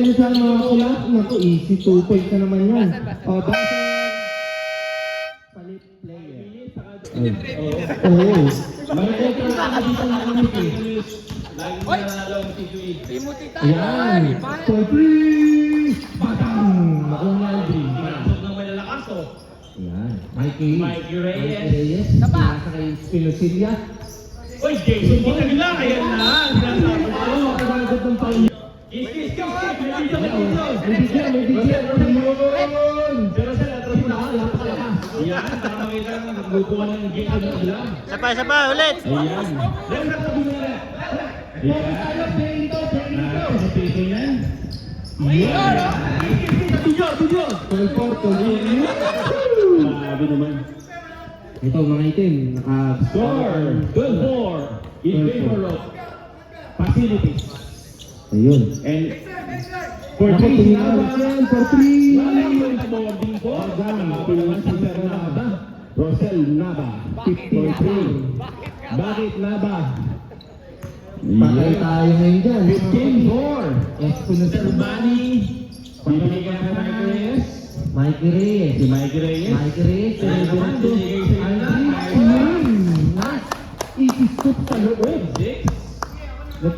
nyo sa mga kulat. Naku, easy 2 points na naman yan. O, bakit? Palit player. Oo. Bakit ka dito na kami? Lagi na lang si Juid. Timothy Yan. For free. Batang. Naku nga, Aldrin. Masok ng malalakas oh. Yan. Mikey Reyes. Taba. Nasa kay Spinosilia. Uy, Jason, kita nila. Ayan na. Sinasabi ko. Oo, kagagod ng paul. Kiss. May May bigyan. Pero sila, atras na. Yan, para makita ng naglupuan ng Jason ng ilang. Isa pa, ulit. Ayan. Let's not sabi mo na. Ayan. Napiso yan. Video. Grabe naman. Ito mga itim. Score. Good for. In favor of facilities. Ayun. And for Ako, 3 tingin Naba. na yan. For free. Boarding po. Pinungan si Sir Naba. Rosel Naba. 53. Bakit Naba? Patay tayo ngayon dyan. 15-4. Exponential. Urbani. Pabalikan na Mike Reyes. Mikey Reyes. Si Mike Reyes. Mikey Reyes. Ano naman, binigay sa Nice. Ikiscoop sa loob. 6.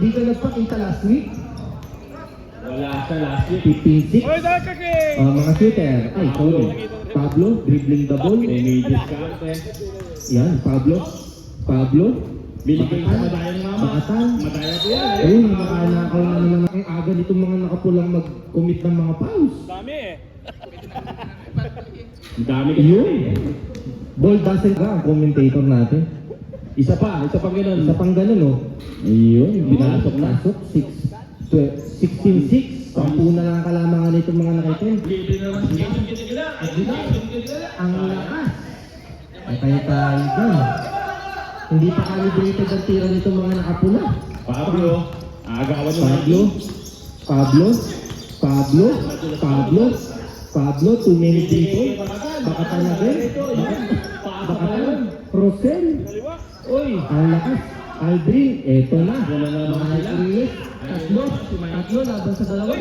Di ka nagpakita last week? Wala sa last week. 15-6. Mga shooter. Ay, sorry. Pablo, dribbling the ball. May discount Yan, Pablo. Binigay sa madayang mama. Makatan. Madaya po yan. Ayun, makanakaw na naman ang aga nitong mga nakapulang mag-commit ng mga fouls. Ang dami kasi. Yun. Ball doesn't ka ang commentator natin. Isa pa ganun. Isa pang ganun, oh. Ayun, binasok na. 16-6. Sampu na lang kalamangan nitong mga nakitin. Libre naman si Jason Kitigila. Ang lakas. Patay tayo dyan. Hindi pa calibrated ang tira nitong mga nakapula. Pablo. Agawan mo. Pablo, too many people. Baka talaga. Rosel. Uy. Ang lakas. Aldrin, eto na. Wala na naman Mga sila. Reyes. Tatlo laban sa dalawa.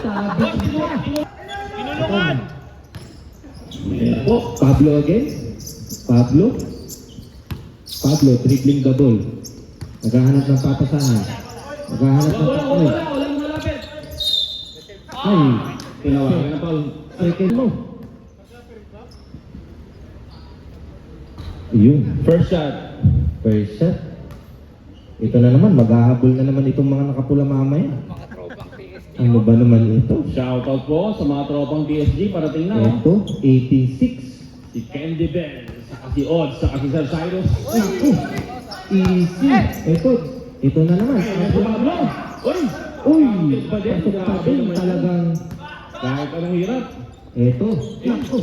Sabit sila. Pinulungan. Oh, Pablo again. Pablo, dribbling the ball. Naghahanap ng papasahan. Walang malapit. Ay, Tinawagan na Paul. second mo. Yun. First shot. First shot. Ito na naman, maghahabol na naman itong mga nakapula mamaya. Mga tropang PSG. Ano ba naman ito? Shoutout po sa mga tropang PSG. Parating na. Ito, 86. Si Candy Bell. Saka si Odds. Saka si Sir Cyrus. Easy. Ito na naman. Pablo. Uy. Uy, Pasok pasok pa din talagang. Kahit anong hirap. Ito, naku.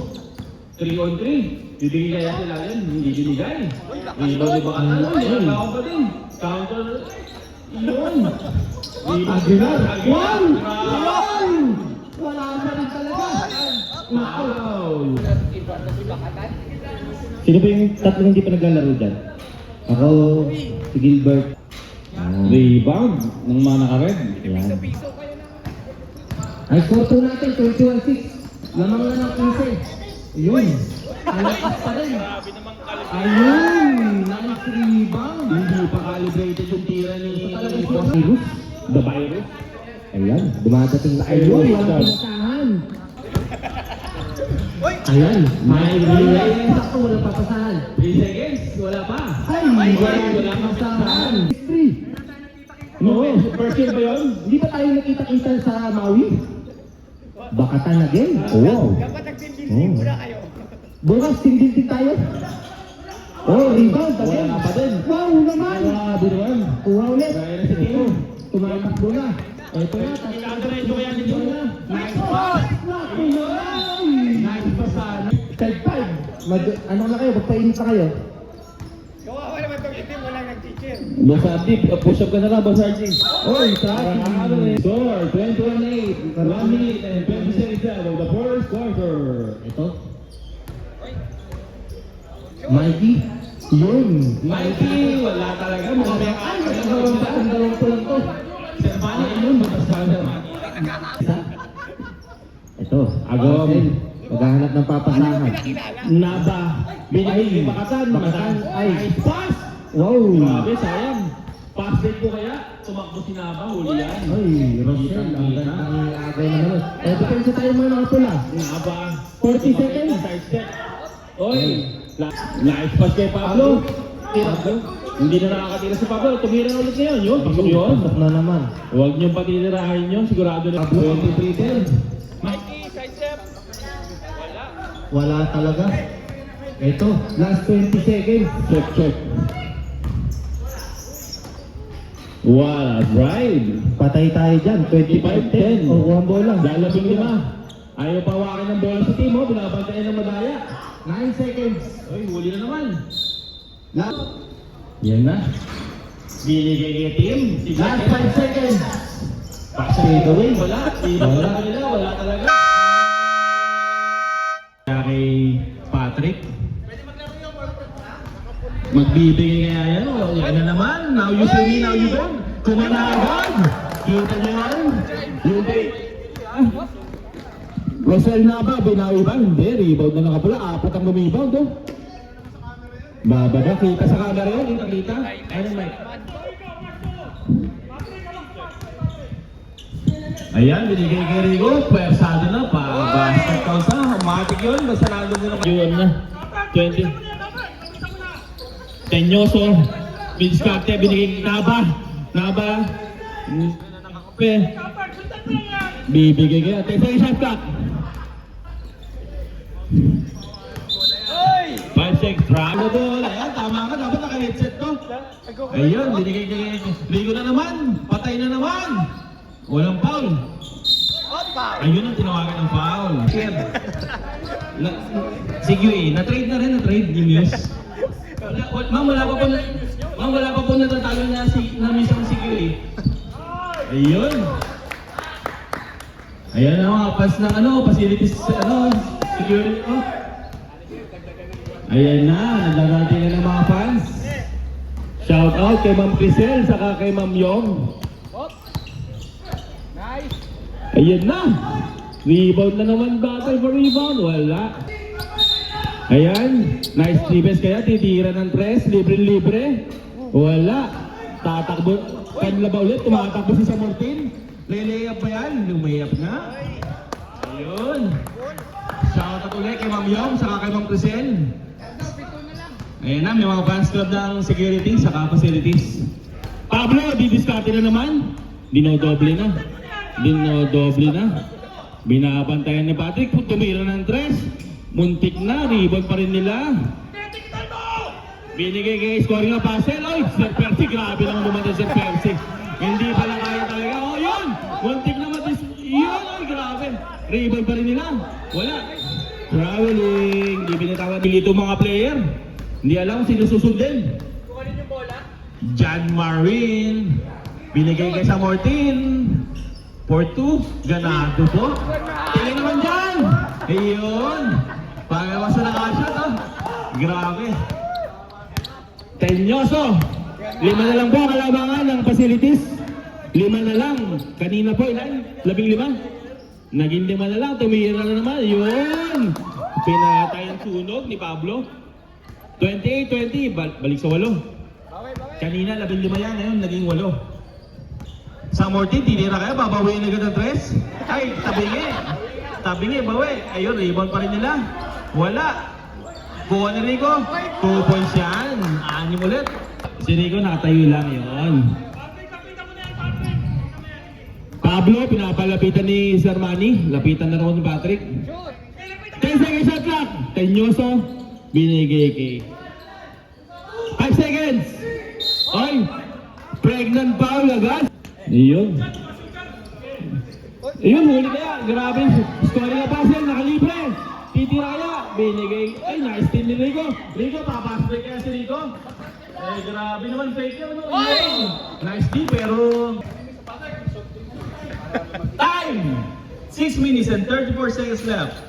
3 on 3. Bibigay kaya sila yan. Hindi binigay. Rebound ni Bakatan. Uy. Nakakaw pa din. Counter. Yun. Aguilar. Wow! Wow. Wala pa rin talaga. Foul. Iba na si Bakatan. Sino ba yung tatlong hindi pa naglalaro dyan? Ako, si Gilbert. Rebound ng mga naka-red. Piso kayo na. Ay, score po natin, 21-6. Lamang na ng 15. Yun. Malakas pa rin. Ayun! Nice rebound. Hindi pa calibrated yung tira ni Virus. The Virus. Ayan, dumadating na. Ayun, walang pinasahan. Ayan, may relay. Sakto, walang papasahan. 3 seconds. Wala pa. Ay, wala papasahan. 3. Oo. First year ba yun? Hindi ba tayo nakita-kita sa Maui? Bakatan again? Wow. Dapat nagtimbil muna kayo. Bukas, tindin tayo. Oh, rebound again. Wala pa din. Wow naman. Grabe naman. Kuha ulit. Gaya na si Ito, Tino. tumatakbo na. Ito na, Kakaredo kaya ni Tino. Nice pass. Naku naman. Nice pa sana. Side 5. Ano na kayo? Magpainit na kayo. Kawawa naman itong itim, walang nag-teacher. Boss Abdi, push up ka na lang, Boss Archie. Oy, tracking. Score, 21-8. 1 minute and 20 seconds left of the first quarter. Ito. Mikey. Yun. Mikey, wala talaga. Mga Ay, dalawang ko lang to. Servani, yun, matasama Ito, Agom. maghahanap ng papasahan. Naba. Binigay Bakatan. Bakatan. Ay, pass! Wow! Grabe, sayang. Pass din po kaya. Tumakbo si Naba. Huli yan. Ay, Rosel, ang ganda ng agay naman. Depensa tayo mga mga pula. Naba. 40 seconds. Side step. Oy. Nice pass kay Pablo. Pablo. Hindi na nakakatira si Pablo. Tumira na ulit ngayon. Yun. Pasok yun. Pasok na naman. Huwag niyong patinirahin nyo. Sigurado na. 23-10. Mikey, side step. Wala. Wala talaga. Ito, last 20 seconds. Check, check. What a ride. Patay tayo dyan. 25-10. O, kuha bola. Lalabing lima. Ayaw pawakin ng bola sa team, oh. Binabantayan ng madaya. 9 seconds. Oy, huli na naman. Last, Yan na. Binigay kay team. last 5 seconds. Fade away. Wala. Wala kanila. Wala talaga. Kaya kay Patrick. Magbibigay kaya yan. O, yan na naman. Now you see me, now you don't. Kumanagad. Kita niyo yan. Yung Rosel na ba? Binawi ba? Hindi. Rebound na nakapula. Apat ang lumiband. Oh. Bababa. Kita sa camera yun. Kita. Ano Mike? Ayan, binigay kay Rigo. Pwersado na pa. Basket count na. Matik yun. Basta nandun nila. Yun na. 20. Tenyoso. Binskarte. Binigay kay Naba. Naba. Bibigay kay Ate. Say shot clock. 5-6. Bravo ball. Ayan, tama ka. Dapat naka-headset ko. Ayun, binigay kay Rigo na naman. Patay na naman. Walang foul. Ayun ang tinawagan ng foul. Si QA, na-trade na rin, na-trade ni Muse. Ma'am, wala pa po natatalo na Muse ang si QA. Ayun. Ayan ang mga pass ng facilities, security. Oh. Ayan na, nagdadati na ng mga fans. Shout out kay Ma'am Crisel, saka kay Ma'am Yong. Nice. Ayan na! Rebound na naman, battle for rebound. Wala. Ayan. Nice defense kaya. Titira ng tres. Libre-libre. Wala. Tatakbo. Kanila ba ulit? Tumatakbo si Samortin. Lay-layup ba yan? Lumayap na. Ayun. Shoutout ulit kay Ma'am Yong, saka kay Ma'am Crisel. Ayan na, may mga fans club ng security, saka facilities. Pablo, didiskarte na naman. Dinodoble na. Binabantayan ni Patrick. Tumira ng tres. Muntik na. Rebound pa rin nila. Binigay kay scoring na puzzle. Oy, Sir Percy. Grabe naman dumating Sir Percy. Hindi pala kaya talaga. Oh, yun. Muntik na yun. Oy, grabe. Rebound pa rin nila. Wala. Traveling. Hindi binitawan. Dito mga player. Hindi alam kung sino susundin. Kukunin yung bola. John Marin. Binigay kay Samortin. For 2, ganado po. Tingin naman dyan! Ayun! Pangalawas na nakashot, oh. Grabe. Tenyoso. 5 na lang po ang kalabangan ng facilities. 5 na lang. Kanina po, ilan? 15? Naging 5 na lang. Tumira na naman. Yun! Pinatay ang sunog ni Pablo. 28-20. Balik sa 8. Kanina, 15 yan. Ngayon, naging 8. Sa Mortin, tinira kaya, babawiin agad ng tres. Ay, tabingi, bawi. Ayun, rebound pa rin nila. Wala. Kuha ni Rico. 2 points yan. 6 ulit. Si Rico nakatayo lang yun. Pablo, pinapalapitan ni Sir Manny. Lapitan na raw ni Patrick. 10 seconds shot clock. Tenyoso. Binigay kay 5 seconds. Ay, pregnant foul agad. Iyon. Iyon, huli kaya. Grabe. Scoring na puzzle, nakalibre. Titira kaya. Binigay. Ay, nice steal ni Rico. Rico, papasok kaya si Rico. Ay, grabe naman. Fake yun. Nice steal, pero... Time! 6 minutes and 34 seconds left.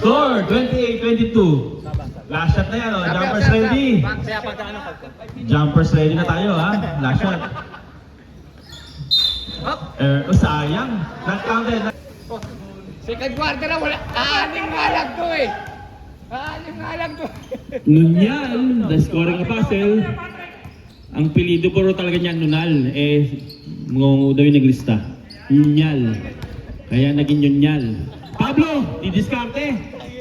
Score, 28-22. Last shot na yan, oh. Jumpers ready. Jumpers ready na tayo, ha. Last shot. Up. Sayang. Not-counted. Second quarter na wala. Anim nga lang to eh. Anim nga lang to. Nunyal, the scoring puzzle. Ang pilido puro talaga niyan, Nunal. Ngungu daw yung naglista. Nunyal. Kaya naging Nunyal. Pablo, didiskarte.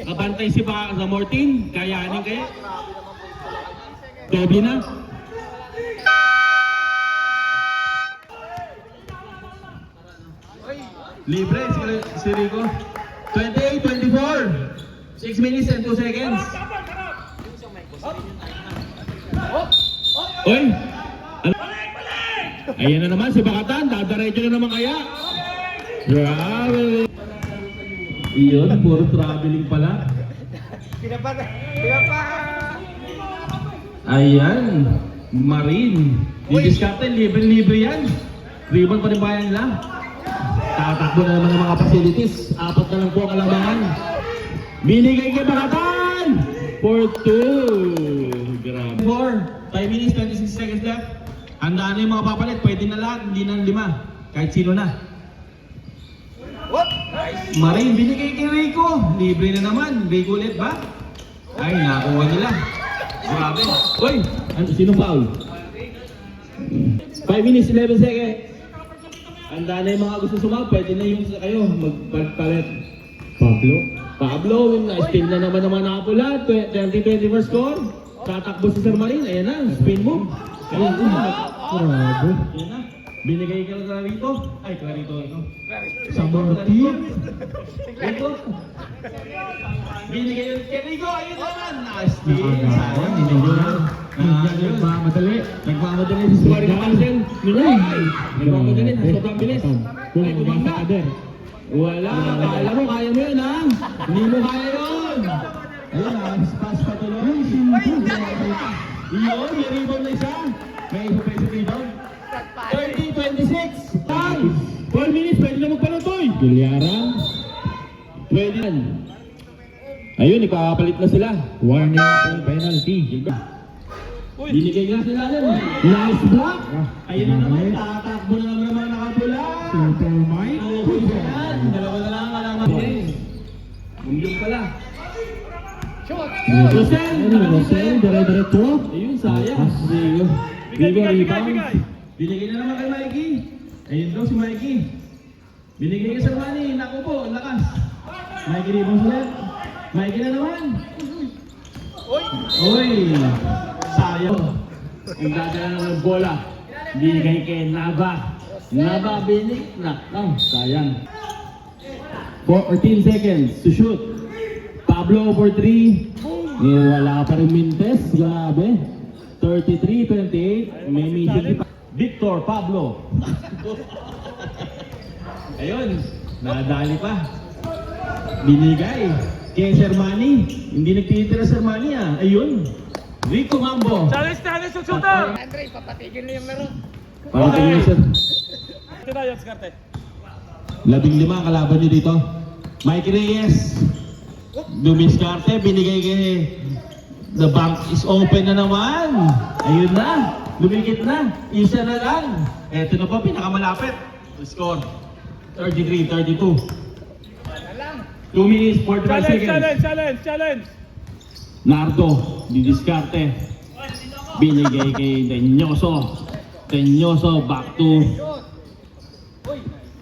Kabantay si Zamortin. Kayanin kaya. Doble na. Libre si Rico. 28-24. 6 minutes and 2 seconds. Oy! Ayan na naman si Bakatan. Dadaretso na naman kaya. Grabe. Iyon, puro traveling pala. Pinapa. Ayan. Marine. Didiskarte, libre-libre yan. Ribbon pa rin bayan nila. Tatakbo na naman ng mga facilities. 4 na lang po ang kalabangan. Binigay kay Bakatan! For 2. Grabe. 4. 5 minutes, 26 seconds left. Handa na yung mga papalit. Pwede na lahat, hindi na 5. Kahit sino na. Marine, binigay kay Rico. Libre na naman. Rico ulit ba? Ay, nakuha nila. Grabe. Uy! Sino foul? 5 minutes, 11 seconds. Handa na yung mga gusto sumama, pwede na yung kayo magpalit. Pablo, na-spin na naman nakapula. 30-21 score. Tatakbo si Sir Marin. Ayan na, spin mo. Ayan na. Grabe. Ayan na. Binigay ka na Clarito. Ay, Clarito ito. Zamortin. Ito. Binigay yung kay Rico. Ayun naman. Nice-spin. Nakagawa, ninigyan. Nagmamadali. Nagmamadali si Scoring Puzzle. Nagmamadali. Sobrang bilis. Ay, kumanda. Wala. Kala mo, kaya mo yun ha? Hindi mo kaya yun. Ayun ha, pass pa tuloy. Iyon, may rebound na isa. May isa pa isang rebound. 30-26. 4 minutes, pwede na magpalutoy. Gilyaran. Pwede yan. Ayun, ikapalit na sila. Warning penalty. Binigay nga sila yan. Nice block. Ayun na naman, tatakbo na naman naman nakapula. Super Mike. Okay yan. Dalawa na lang alaman. Bumiyong pala. Rosel! Rosel, dire-diretso. Ayun, sayang. Rigo rebound. Binigay na naman kay Mikey. Ayun daw si Mikey. Binigay kay Sarmani. Naku po, ang lakas. Mikey rebound ulit. Mikey na naman. Oy! Sayang. Ang dadala ng bola. Binigay kay Nava. Nava binig. Sayang. 14 seconds to shoot. Pablo for 3. Wala pa rin Mintes. Grabe. 33-28. May meeting. Victor Pablo. Ayun. Nadali pa. Binigay. Kay Sermani. Hindi nagtitira Sermani ah. Ayun. Rico Mambo. Challenge, susuta! Andre, papatigil na yung laro. Para tingin sir. Ito na yung skarte. 15 ang kalaban niyo dito. Mike Reyes. Dumiskarte. Binigay kay the bank is open na naman. Ayun na. Lumikit na. Isa na lang. Eto na po pinakamalapit. Score. 33-32. 2 minutes, 45 seconds. Challenge! Nardo, didiskarte. Binigay kay Tenyoso. Tenyoso, back to...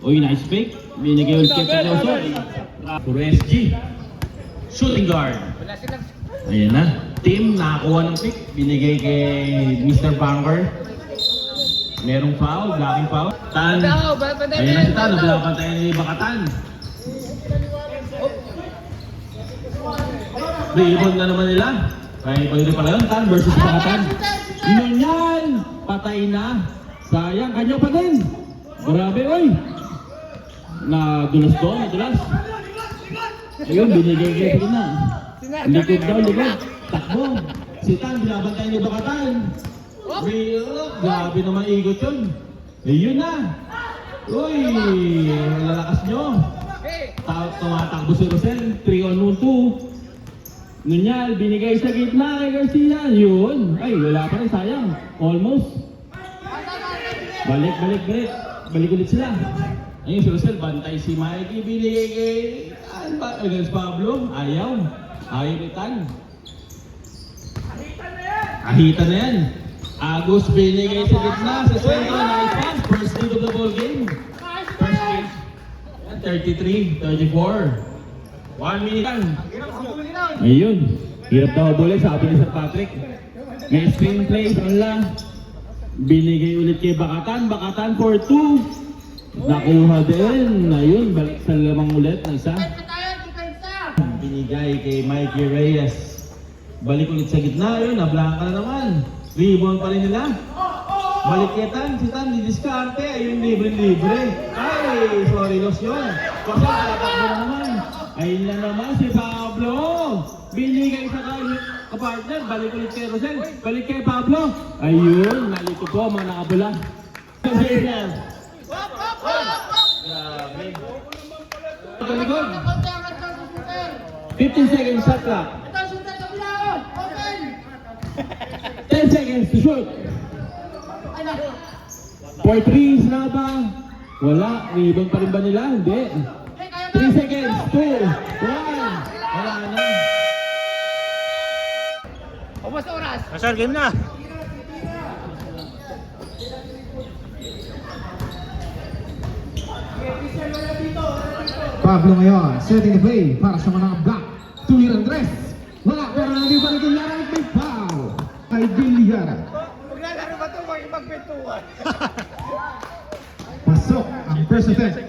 Uy, nice pick. Binigay ulit kay Tenyoso. For SG. Shooting guard. Ayan na. Team, nakakuha ng pick. Binigay kay Mr. Banger. Merong foul, blocking foul. Tan. Ayan na si Tan, nablakan tayo ni Bakatan. Rebound na naman nila. Kaya pwede pala yun, Tan versus Bakatan. Nunyan! Patay na. Sayang, kanya pa din. Grabe, oy. Nadulas doon, nadulas. Ayun, binigay kayo na. Likod daw, likod. Takbo. Si Tan, binabantay ni Bakatan. Grabe naman ikot yun. Ayun na. Uy, lalakas nyo. Tumatakbo si Rosel. 3-on-2. Nunyal, binigay sa gitna kay Garcia. Yun. Ay, wala pa rin, sayang. Almost. Balik. balik ulit sila. Ayun si Rosel, bantay si Mikey, binigay kay against Pablo. Ayaw ni Tan. Ahitan na yan. Agus binigay sa gitna, sa sentro, nice pass. First lead of the ball game. First lead. 33, 34. 1 minute lang. Ayun. Hirap daw bola, sabi ni Sir Patrick. May screenplay, lang. Binigay ulit kay Bakatan. Bakatan for 2. Nakuha din. Ayun, balik sa lamang ulit ng isa. Binigay kay Mikey Reyes. Balik ulit sa gitna. Ayun, nablangka na naman. Rebound pa rin nila. Balik kay Tan. Si Tan, didiskarte. Ayun, libre-libre. Ay, sorry, loss yun. Kasi nakatakbo na naman. Ayun na naman si Pablo. Binigay sa kapartner. Balik ulit kay Rosel. Balik kay Pablo. Ayun, nalito po mga nakabula. Grabe. 15 seconds shot clock. 10 seconds to shoot. For 3 na ba? Wala. Rebound pa rin ba nila? Hindi. 3 seconds. 2. 1. Wala na. Ubos na oras. Asal, game na. Pablo ngayon, setting the play para sa mga black. Tuloy ang dress. Wala, pero hindi pa rin Villara at may foul. Kay Villara. Maglalaro ba ito? Magpintuan. Pasok ang first attempt.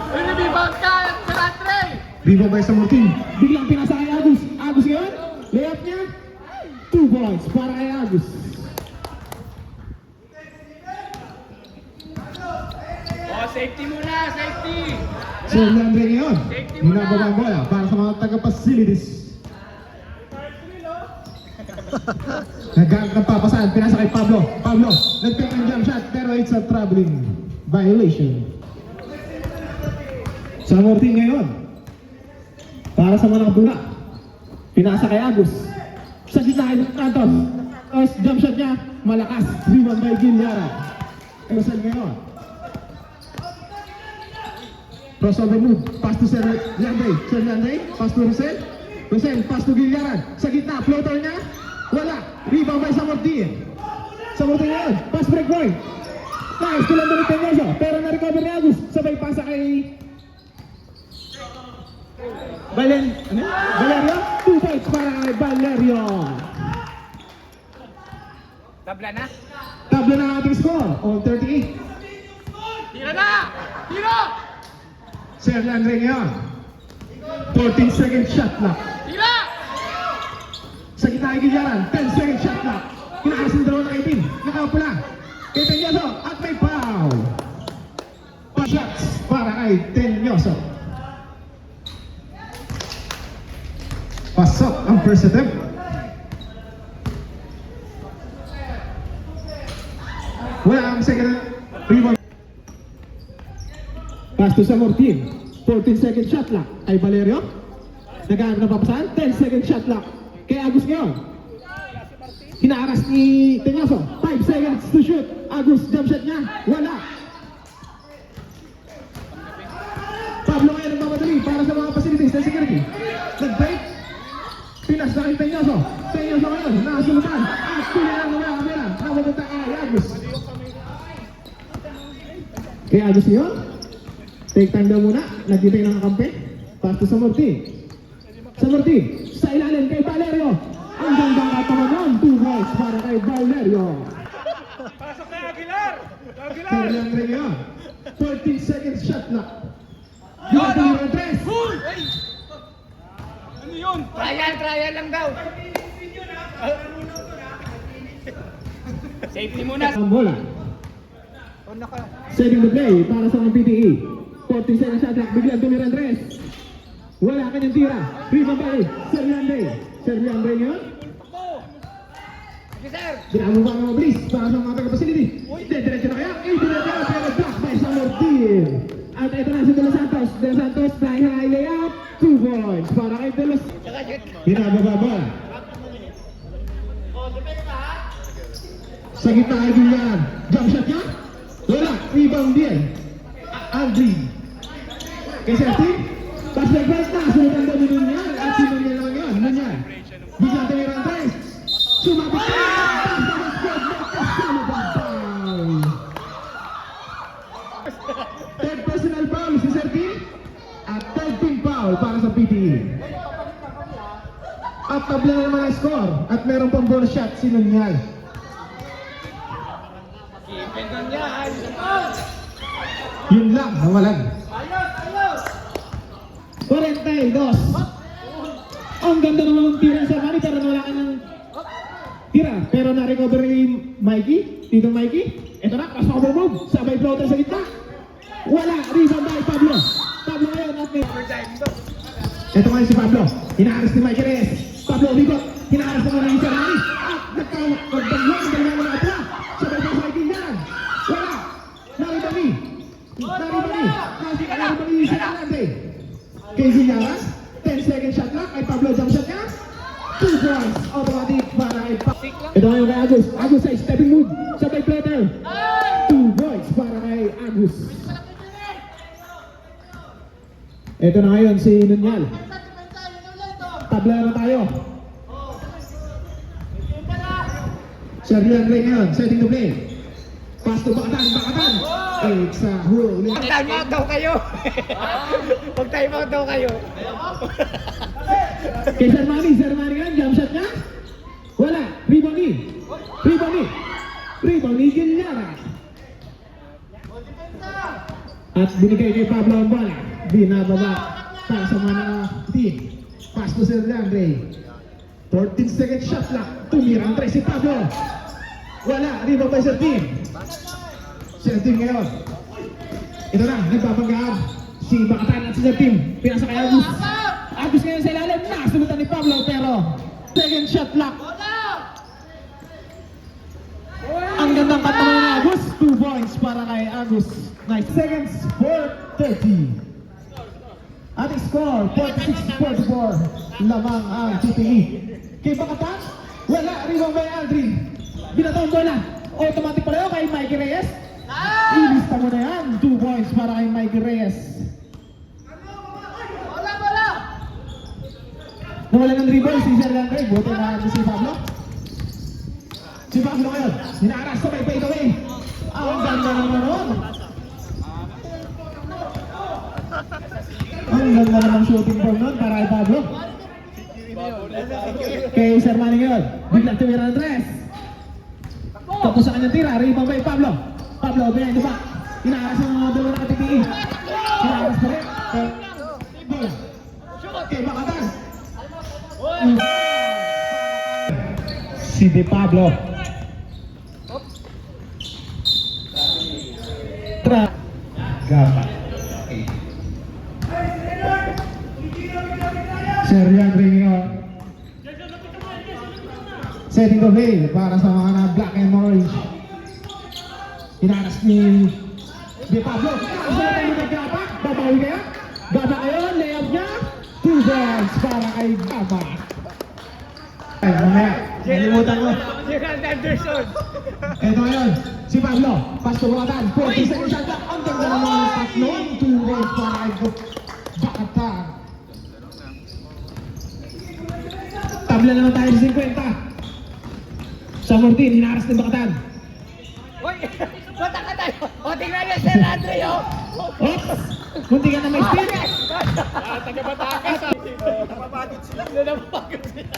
Binibibang ka! Saratre! Vivo by Samortin. Biglang pinasa kay Agus. Agus yun. Layup niya. 2 points para kay Agus. Oh, safety muna! Safety! Sir Leandre ngayon. Hinababa ang bola para sa mga taga-facilities. Nagkaroon ng papasahan. Pinasa kay Pablo. Pablo, nag-take ng jump shot pero it's a traveling violation. Samortin ngayon. Para sa mga nakabula. Pinasa kay Agus. Sa gitna kay Santos. Tapos jump shot niya. Malakas. Rebound by Villara. Rosel ngayon. Crossover move. Pass to Sir Leandre. Sir Leandre. Pass to Rosel. Rosel. Pass to Villara. Sa gitna. Floater niya. Wala. Rebound by Samortin. Samortin ngayon. Pass break point. Nice. Tulang balik kay Nerso. Pero na-recover ni Agus. Sabay pasa kay Valerio. 2 points para kay Valerio. Tabla na! Tabla na ang ating score. On 38. Tira na! Tira! Sir Leandre ngayon. 14 second shot clock. Tira! Sa gitna kay Gilyaran. 10 second shot clock. Kinakasin yung dalawa ng 18. Nakapula. Kay Tenyoso. At may foul. 5 shots para kay Tenyoso. Pasok ang first attempt. Wala ang second rebound. Pass to Samortin. 14 second shot clock. Kay Valerio. Naghahanap na papasahan. 10 second shot clock. Kay Agus ngayon. Hinaaras ni Tenyoso. 5 seconds to shoot. Agus jump shot niya. Wala. Pablo ngayon nagmamadali para sa mga facilities ng security. Nag-break. Pinas na kay Tenyoso. Tenyoso ngayon. Nakasulutan. At pinalang ng kamera. Nakapunta kay Agus. Kay Agus ngayon. Take time daw muna. Nagkitay ng kakampi. Pass to Samortin. Samortin. Sa ilalim kay Valerio. Ang gandang katawan nun. 2 points para kay Valerio. Pasok na Aguilar! Sir Leandre ngayon. 14 seconds shot na. Yung address. Ano yun? Trial lang daw! Safety muna! Ang bola. Setting the play para sa mga PTE. 14 seconds shot clock. Biglang tumira Andres. Wala kanyang tira. Rebound by Sir Leandre. Sir Leandre ngayon. Sige sir! Ginagawa pa ang mga bilis para sa mga taga-facility. Diretso na kaya. Diretso na pero block by Samortin. At ito na si De Los Santos. De Los Santos by high layup. 2 points para kay De Los. Tsaka shoot! Hinababa bola. Sa gitna ay Villan. Jump shot niya? Wala. Rebound din. Aldrin. Kay Serti. Pass back pass na. Sunod ang dami nun yan. At sino niya naman yun? Nun yan. Biglang tumira ang tres. Sumabit ka. Pass na ng squad. Kasama ba? Foul. Third personal foul si Serti. At third team foul para sa PTE. At tabla na naman ang score. At meron pang bonus shot si Nunyal. Ipin niya. Yun lang, nawalan. 42. Ang ganda naman ng tira sa Manny, pero nawala ka ng tira. Pero na-recover ni Mikey, Tito Mikey. Ito na, pasok ko move. Sabay floater sa gitna. Wala, rebound by Pablo. Pablo ngayon at may... Ito ngayon si Pablo. Hinaharas ni Mikey Reyes. Pablo, bigot. Hinaharas naman ng isa Manny. At nagkawag-daglag ng dalawa mga ito. Sabay pa sa Mikey yan. Wala. Naribani. Naribani isa na natin. Kay Zillaras. 10-second shot lang. Kay Pablo jump shot niya. 2 points. Automatic para kay Pablo. Ito ngayon kay Agus. Agus ay stepping move. Sabay floater. 2 points para kay Agus. Ito na ngayon si Nunyal. Tabla na tayo. Serbian Ray ngayon. Setting the play. Pass to Bakatan. It's a hole. Time out daw kayo. Mag-time out daw kayo. Kay Sermani ngayon. Jump shot niya. Wala. Rebound ni Gilliara. At binigay kay Pablo ang bola. Binababa para sa mga team. Pass to Serbian Ray. 14-second shot lang. Tumirang 3 si Pablo. Wala. Rebound by Sertim. Sertim ngayon. Ito na. Nagpapagahab. Si Bakatan at si Sertim. Pinasa kay Agus. Agus ngayon sa ilalim. Nasubutan ni Pablo pero second shot lock. Ang gandang cut naman ni Agus. 2 points para kay Agus. Nice. Seconds for 30. Ating score 46-44. Lamang ang TPE. Kay Bakatan. Wala. Rebound by Aldrin. Binatawang bola. Automatic pala yun kay Mikey Reyes. Ilista mo na yan. 2 points para kay Mikey Reyes. Nawala ng rebound si Serbian Ray. Buti na si Pablo. Si Pablo ngayon. Hinaras sa may fade away. Ang ganda naman nun. Ang ganda naman shooting form nun para kay Pablo. Kay Sermani ngayon. Biglang tumira ng tres. Tapos sa kanyang tira. Rebound by Pablo. Pablo, behind the back. Hinaras ang mga dalawa na katitiing. Hinaras pa rin. Bola. Kay Bakatan. Si De Pablo. Gapa. Serbian Ray ngayon. Setting the play para sa mga na black and orange. Hinaras ni De Pablo. Hinaras ni Gapa. Babawi kaya. Gapa ngayon. Layup niya. 2 points para kay Gapa. Ay, mamaya. Nalimutan mo. Gerald Anderson. Ito ngayon. Si Pablo. Pass to Bakatan. 40 seconds shot clock. Ang ganda ng mga tatlo. 2 points para kay Bakatan. Tabla naman tayo sa 50. Sa 14, hinaras ni Bakatan. Uy! Bata ka tayo! O, tingnan niyo si Andre, oh! Oops! Munti ka na may speed. Taga-Batangas, ah! Napapagod sila! Napapagod sila!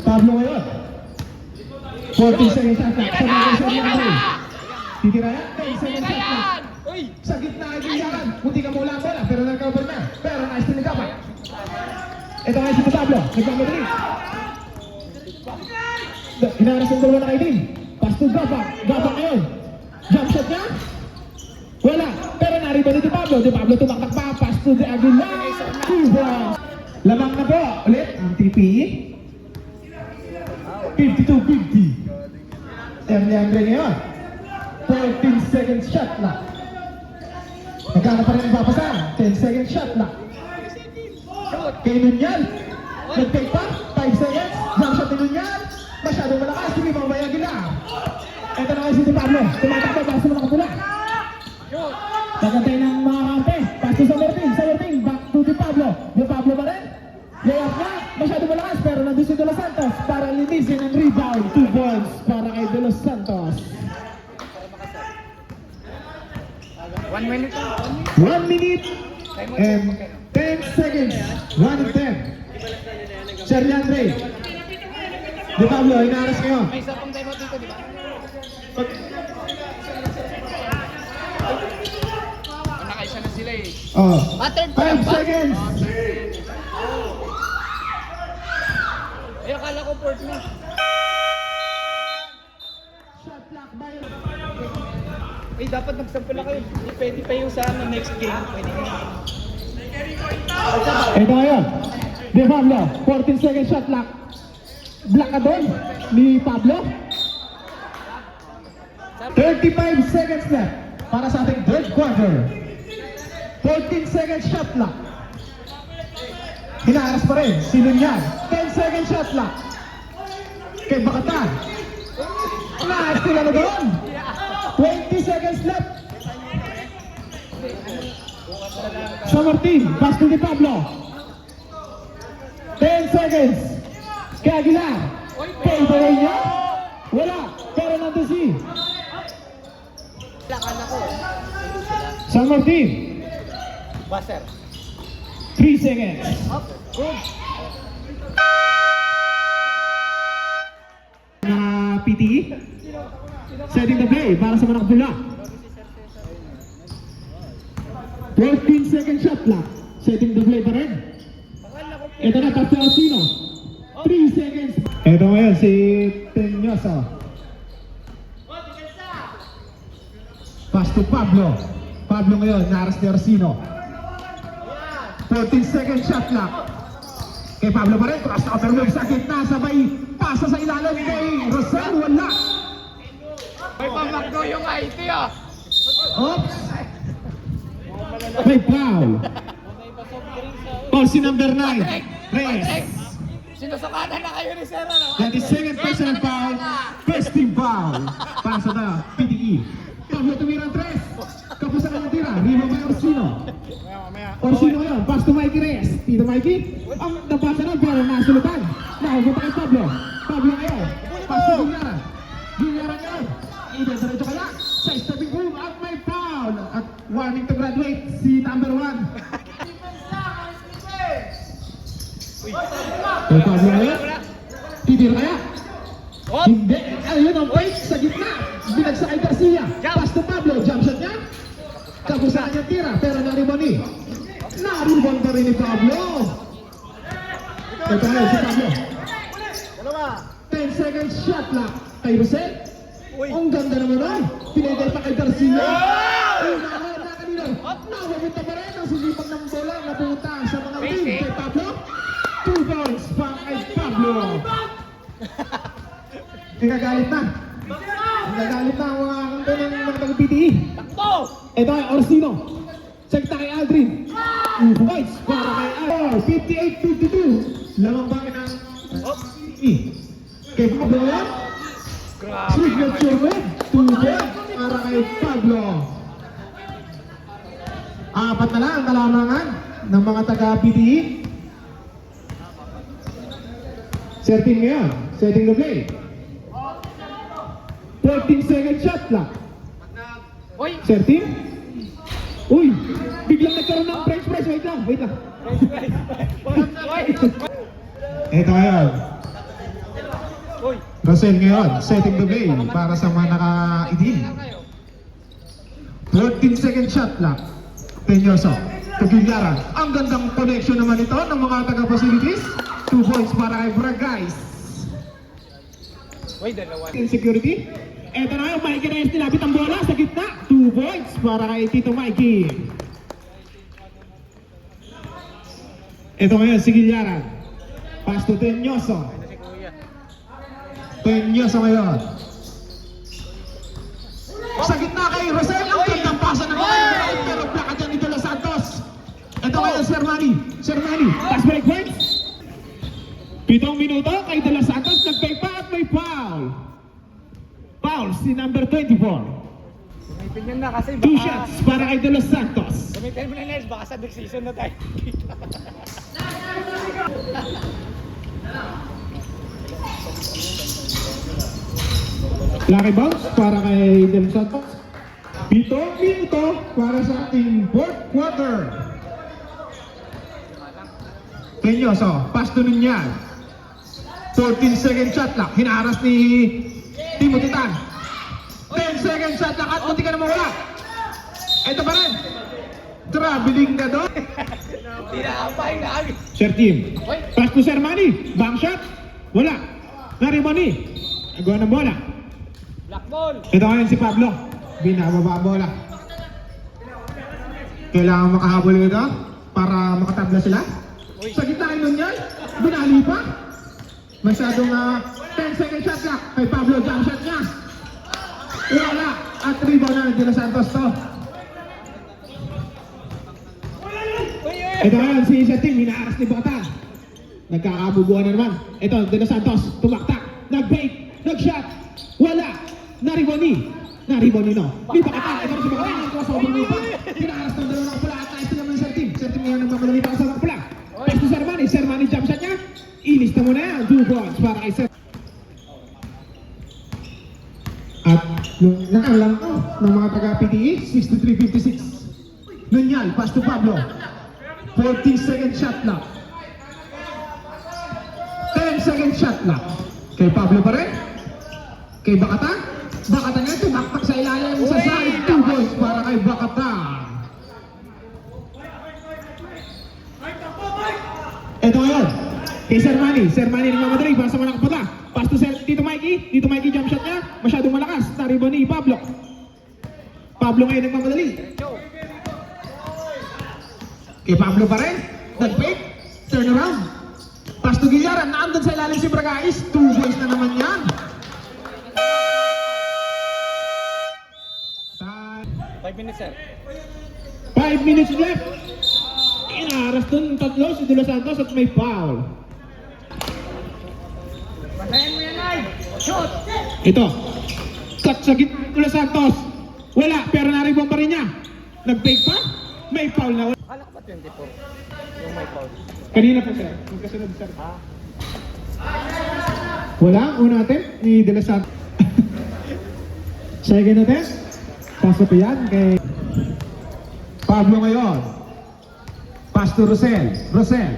Pablo ngayon. 40 seconds shot clock. Sa mga sa Andre. Titira yan. 10 seconds shot clock. Uy! Sa gitna ay Gilliaran. Munti ka mula ang bola. Pero nag-cover na. Pero nice ni Gapa. Ito ngayon si Pablo. Nagpapagaling. Hinaras ang dalawa na kay Tim. Pass to Gapa. Gapa ngayon. Jump shot niya. Wala. Pero nariba ni Di Pablo. Di Pablo tumaktak pa. Pass to the Aguilar. 2 points. Lamang na po. Ulit ang TPE. 52-50. Early Andre ngayon. 14 seconds shot lang. Nagkana pa rin ang papasa. 10 seconds shot lang. Kay Nunyal. Nag-take pa. 5 seconds. Jump shot ni Rebound by Aguilar. Ito na kayo si Pablo. Tumatakbo para sa mga kapula. Pagkantay ng mga kampe. Pass to Samertin. Back to Di Pablo. Di Pablo pa rin. Layup na. Masyado malakas pero nandun si De Los Santos para linisin ang rebound. 2 points para kay De Los Santos. 1 minute. 1 minute and 10 seconds. 1 and 10. Sir Leandre. Di Pablo, inaaras kayo. May isa pang time out dito, di ba? Nakaisa na sila eh. Oh. Third pa lang 5 ba? seconds. Ay, akala ko fourth na. Shot clock by Ay, dapat nagsample na kayo. Hindi pwede pa yung sa next game. Pwede ka na. Ito ngayon. Di Pablo, 14 seconds shot clock. Block ka doon ni Pablo. 35 seconds left para sa ating third quarter. 14 seconds shot clock. Hinaaras pa rin, sinunyan. 10 seconds shot clock. Kay Bakatan. Naas sila na doon. 20 seconds left. Sa Martin, pass to Di Pablo. 10 seconds. Kay Aguilar. Kay Ibaray niya. Wala. Pero nandun si Akala ko. San Martin. Buster. 3 seconds. Up. Good. Na PTE. Setting the play para sa mga kapula. 14 second shot clock. Setting the play pa rin. Ito na, pass to Alcino. 3 seconds. Ito ngayon, si Teñoso. Pass to Pablo. Pablo ngayon, naras ni Orsino. 14 second shot clock. Kay Pablo pa rin, crossover move sa gitna, sabay pasa sa ilalim kay Rosal, wala. May pamakdo yung IT ah. Oops! May foul. Oh, si number 9, Reyes. Sinusukatan na kayo ni Sir, ano? 22nd personal foul, first team foul. Para sa PTE. Pablo tumira ang 3. Kapos sa kanyang tira, rebound by Orsino. Orsino ngayon, pass to Mikey Reyes. Tito Mikey, ang nabasa na pero nasulutan. Nakapunta kay Pablo. Pablo ngayon, pass to Gilyaran. Gilyaran ngayon. Diretso kaya sa stepping room at may foul. At warning to graduate si number 1. May Pablo ngayon. Titira kaya? Hindi. Ayun ang fake sa gitna. Binagsak kay Garcia. Pass to Pablo. Jump shot niya. Tapos sa kanyang tira. Pero na-rebound ni. Na-rebound pa rin ni Pablo. Ito ngayon si Pablo. 10 seconds shot clock. Kay Rosel. Ang ganda naman ay. Pinagay pa kay Garcia. Ay, na kanina. Nawapunta pa rin ang silipang ng bola. Napunta sa mga team. Kay Pablo. 2 points pa kay Pablo. Nagagalit na. Nagagalit na ang mga kanto ng mga taga-PTE. Takbo! Ito ay Orsino. Sagta kay Aldrin. 2 points para kay Aldrin. 58-52. Lamang ba ng PTE. Kay Pablo yan. Grabe naman. Signature win. 2 points para kay Pablo. 4 na lang ang kalamangan ng mga taga-PTE. Setting ngayon. Setting the play. 14 second shot clock. Uy! Setting. Uy! Biglang nagkaroon ng French press. Wait lang. Ito ngayon. Uy! Rosel ngayon. Setting the play para sa mga naka-idim. 14 second shot clock. Teñoso. Tugilyaran. Ang gandang connection naman ito ng mga taga-facilities. 2 points para kay Bragais. Uy, dalawa. Insecurity. Eto na yung Mikey Reyes, nilapit ang bola sa gitna. 2 points para kay Tito Mikey. Ito ngayon si Gilyaran. Pass to Teñoso. Teñoso ngayon. Sa gitna kay Rosel, ang gandang pasa ng mga pero plaka dyan ni De Los Santos. Ito ngayon si Hermani. Si Hermani, pass break points. 7 minuto kay De Los Santos, nag-pay pa at may foul. foul si number 24. Gamitin nyo na kasi 2 baka... shots para kay De Los Santos. Gamitin mo na Nels, baka sa next season na tayo. Lucky bounce para kay De Los Santos. 7 minuto para sa ating fourth quarter. Tenyoso, pass to Nunyal. 14-second shot clock. Hinaharas ni Timothy Tan. 10-second shot clock at munti ka na mawala. Ito pa rin. Traveling na doon. Tinapay na kami. Sir Tim. Oy. Pass to Sir Manny. Bank shot. Wala. Narimani. Nagawa ng bola. Black ball. Ito ngayon si Pablo. Binababa ang bola. Kailangan makahabol ito para makatabla sila. Sa gitna nun yan, binali pa. Masyadong 10-second shot na kay Pablo, jump shot niya. Wala. At rebound na De Los Santos to. Ito ngayon si Sir Tim, hinaaras ni Batan. Nagkakabubuan na naman. Ito, De Los Santos, tumaktak. Nag-bake, nag-shot. Wala. Nariboni. Nariboni no. Di Batan. Ito si Batan. Ito sa sobrang lupa. Hinaaras ng dalawa ng pula. At naisa naman ni Sir Tim. Sir Tim ngayon nagmamalami pa sa mga pula. Pass to Sir Manny. Sir Manny jump shot niya. Inis na muna yan. 2 points para kay Sir. At nakalang to ng mga taga-PTE. 63-56. Nunyal. Pass to Pablo. 14-second shot clock. 10-second shot clock. Kay Pablo pa rin. Kay Bakata. Bakata nga tumaktak sa ilalim sa side. 2 points para kay Bakata. Ito ngayon. Kay Sir Manny. Sir Manny nagmamadali para sa mga nakapunta. Pass to Sir Tito Mikey. Tito Mikey jump shot niya. Masyadong malakas. Taribo ni Pablo. Pablo ngayon nagmamadali. Kay Pablo pa rin. Nag-fake. Turn around. Pass to Gillaran. Naandun sa ilalim si Bragais. 2 points na naman yan. 5 minutes, sir. 5 minutes left. Inaras dun tatlo si De Los Santos at may foul. Patayin mo yan, Ay! Shoot! Ito. Cut sa gitna ni De Los Santos. Wala. Pero naribong pa rin niya. Nag-fake pa. May foul na. Akala ko ba 24? Yung may foul. Kanina po sir. Magkasunod sir. Wala. Una natin ni De Los Santos. Second natin. Paso po yan kay Pablo ngayon. Pass to Rosel. Rosel.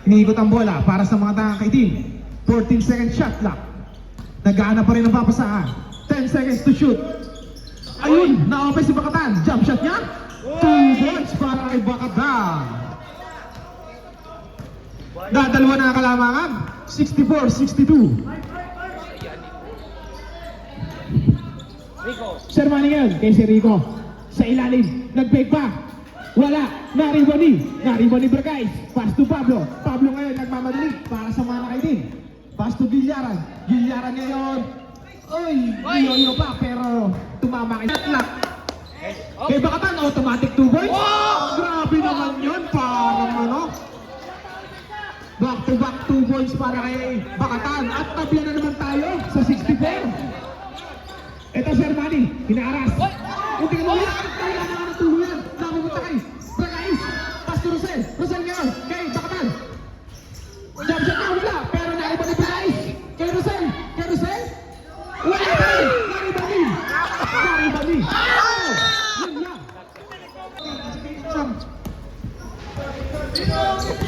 Iniikot ang bola para sa mga takakaitim. 14-second shot clock. Nag-aana pa rin ang papasahan. 10 seconds to shoot. Ayun! Na-open si Bakatan. Jump shot niya. 2 points para kay Bakatan. Dadalawa na kalamangan. 64-62. Rico. Sir Manny ngayon kay si Rico. Sa ilalim. Nag-bake pa. Wala. Nariboni. Nariboni Bragais. Pass to Pablo. Pablo ngayon nagmamadali para sa mga nakaitin. Pass to Gillaran. Gillaran ngayon. Uy! Yoyo pa pero tumama kay Lock. Kay Bakatan automatic 2 points. Grabe naman yun. Parang ano. Back to back 2 points para kay Bakatan. At tabla na naman tayo sa 64. Ito Sir Manny, hinaaras. Hindi ka mo yan. Kailangan na tuluyan. Namumunta kay Bragais. Pass to Rosel. Rosel ngayon. Kay Bakatan. Jump shot na wala. Pero naiba ni Bragais. Kay Rosel. Kay Rosel. Wala pa rin. Naiba ni. Naiba ni. Yun lang.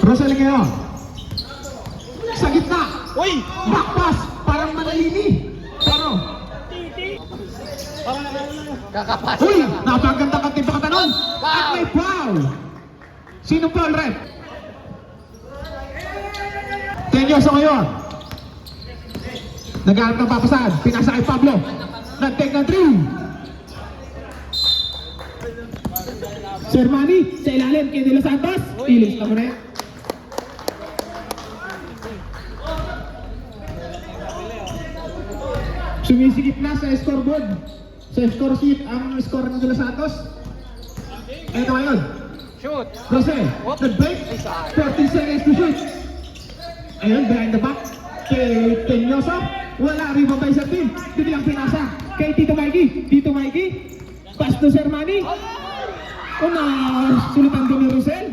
Rosel ngayon. Sa gitna. Uy! Back pass. Parang manalini. Pero Kakapasa uy! na nga. Napaganda ka tipa ka nun! At may foul! Sino foul, ref? Tenyoso ngayon. Nag-aarap ng papasahan. Pinasa kay Pablo. Nag-take ng 3. Sir Manny, sa ilalim kay De Los Santos. Ilis na mo na yan. Sumisikip na sa scoreboard. Sa score sheet ang score ng De Los Santos. Ito ngayon. Shoot! Rosel, nag-break. 14 seconds to shoot. Ayun, behind the back. Kay Tenyoso. Wala, rebound by Sir Tim. Biglang pinasa. Kay Tito Mikey. Tito Mikey. Pass to Sir Manny. Sulutan din ni Rosel.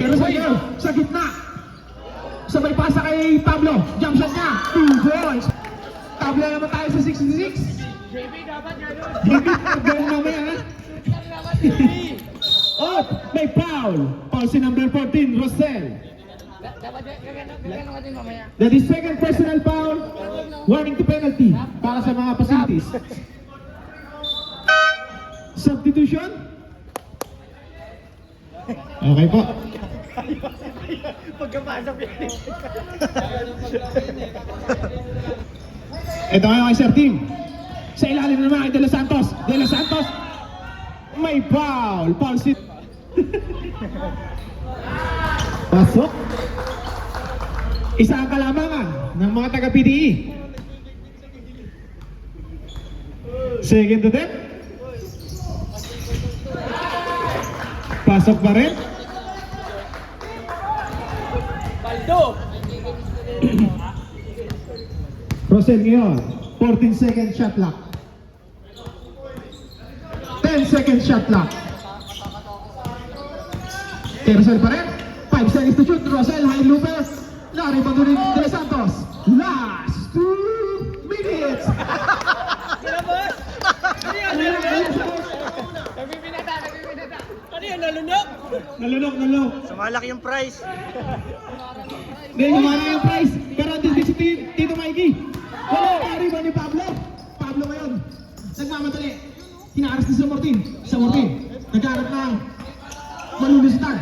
Kay Rosel yun, sa gitna. Sabay pasa kay Pablo. Jump shot niya. 2 points. Tabla naman tayo sa 66. JB, dapat gano'n. Gawin mamaya ha. Dapat JB. Oh, may foul. Foul si number 14, Rosel. Dapat gano'n ka din mamaya. That is second personal foul. Warning to penalty para sa mga facilities. Substitution? Okay po. Pagkapasok yan. Ito ngayon kay Sir Tim. Sa ilalim naman kay De Los Santos. De Los Santos. May foul. Foul sit. Pasok. Isa ang kalamangan ng mga taga-PDE. Second to them. Pasok pa rin. Baldo. Rosel ngayon. 14 second shot clock. 10 second shot clock. Kay Rosel pa rin. 5 seconds to shoot. Rosel, high looper. Lari pa doon De Los Santos. Last 2 minutes. Nagbibinata. Ano yan, nalunok? Nalunok. Sumalaki yung price. Hindi, humana yung price. Pero andun din si Tito Mikey. Wala, kari ba ni Pablo? Pablo ngayon. Nagmamadali. Kinaaras ni Samortin. Nagkaharap na malulusitan.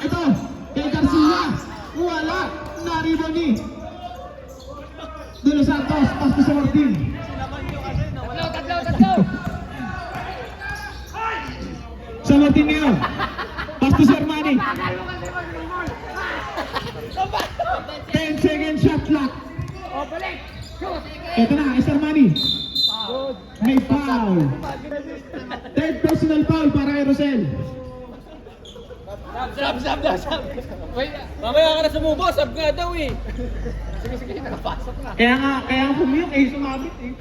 Ito, kay Garcia. Wala. Naribo ni De Los Santos. Pas to Samortin. Tatlo. Samortin ngayon. Pas to Sir Manny. 10 second shot clock. O, balik. Shoot. Ito na, Sir Manny. May foul. Third personal foul para kay Rosel. Sab. Wait. Mamaya ka na sumubo, sab nga daw eh. Sige, nakapasok na. Kaya nga pumiyok eh, sumabit eh.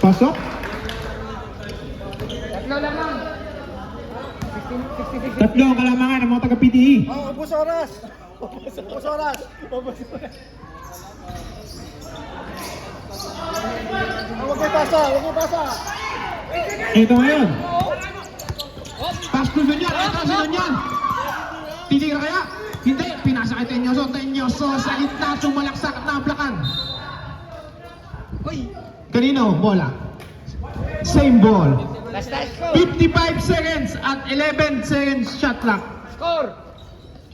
Pasok. Tatlo lamang. 66. Tatlo ang kalamangan ng mga taga-PDE. Ubus oras. Huwag may pasa. Ito ngayon. Pass to Nunyan. Ito si Nunyan. Titira kaya? Hindi. Pinasa kay Tenyoso sa gitna. Sumalaksak na plakan. Kanino? Bola. Same ball. Last score. 55 seconds at 11 seconds shot clock. Score.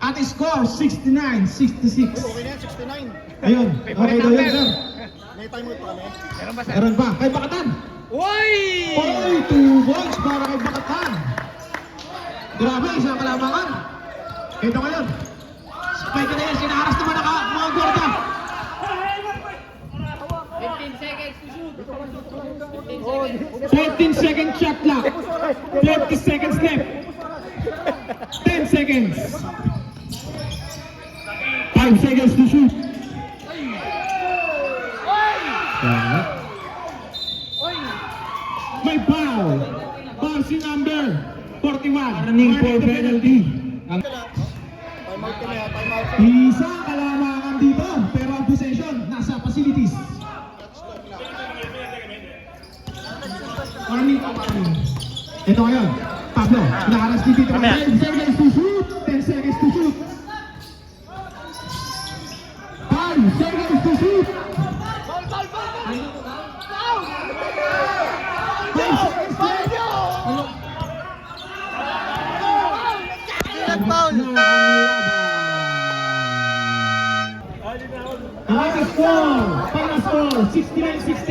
At score 69-66. Okay na yan, 69. Ayun. Okay daw yun, sir. May time out pa kami. Meron ba, sir? Meron pa. Kay Bakatan. Uy! Oy, 2 balls para kay Bakatan. Grabe, isang kalamangan. Ito ngayon. Spike na yan. Sinaharas naman mga gwarda. 15 seconds to shoot. 14 second shot clock. 20 seconds left. 10 seconds. 5 seconds to shoot. Uy! May foul. Foul si number 41. Running for penalty. Time out kami ha, time out. Isang kalamangan dito, pero ang possession nasa facilities. Warning. Ito ngayon, Pablo, nakaras dito. 10 seconds to shoot. 10 seconds to shoot. 5 seconds to shoot. Ball! 5 seconds left. Nag-foul. Ang score, final score, 69-66.